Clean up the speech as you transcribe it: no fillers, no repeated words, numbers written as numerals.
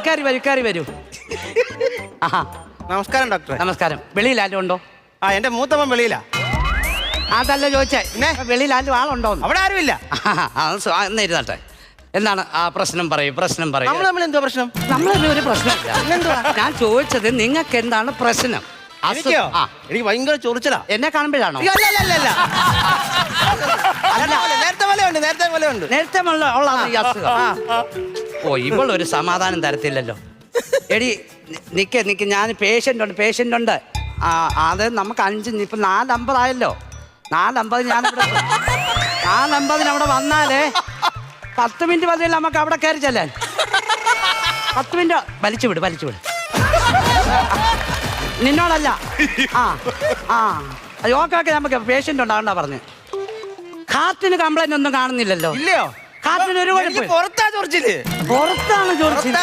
കയറി വരൂ. ആഹാ, നമസ്കാരം ഡോക്ടറെ. നമസ്കാരം. വെളിയിൽ ആരും ഉണ്ടോ? ആ, എന്റെ മൂത്തമ്മൻ വെളിയിലാ. അതല്ല ചോദിച്ചേ, വെളിയിൽ ആരും ആളുണ്ടോ? അവിടെ ആരുമില്ല. എന്നിരുന്നട്ടെ. എന്താണ് ആ പ്രശ്നം പറയൂ, പ്രശ്നം പറയൂ. നമ്മൾ തമ്മിൽ എന്തോ പ്രശ്നം? നമ്മളൊന്നും ഒരു പ്രശ്നമില്ല. ഞാൻ ചോദിച്ചത് നിങ്ങൾക്ക് എന്താണ് പ്രശ്നം? എനിക്കോ? എനിക്ക് ഭയങ്കര ചൊറിച്ചലാ. എന്നെ കാണുമ്പോഴാണോ? നേരത്തെ ഉള്ള ഈ അസുഖം. ഓ, ഇവളൊരു സമാധാനം തരത്തില്ലല്ലോ. എടി നിക്ക്, ഞാൻ പേഷ്യൻ്റ് ഉണ്ട്. അത് നമുക്ക് 5 ഇപ്പം 4:50 ആയല്ലോ. 4:50 ഞാനിവിടെ 4:50 അവിടെ വന്നാലേ 10 മിനിറ്റ് മതിയല്ല നമുക്ക് അവിടെ കയറി ചെല്ലാൻ. 10 മിനിറ്റ് വലിച്ചു വിട്. നിന്നോടല്ല. ഓക്കെ, നമുക്ക് പേഷ്യൻ്റ് ഉണ്ടാകണ്ട പറഞ്ഞു. ഹാർട്ടിന് കംപ്ലൈന്റ് ഒന്നും കാണുന്നില്ലല്ലോ. ഇല്ലയോ? ഹാർട്ടിന് ഒരു കുഴപ്പം. പുറത്താ ചൊറിച്ചില്. പുറത്താണ് ചൊറിച്ചിൽ.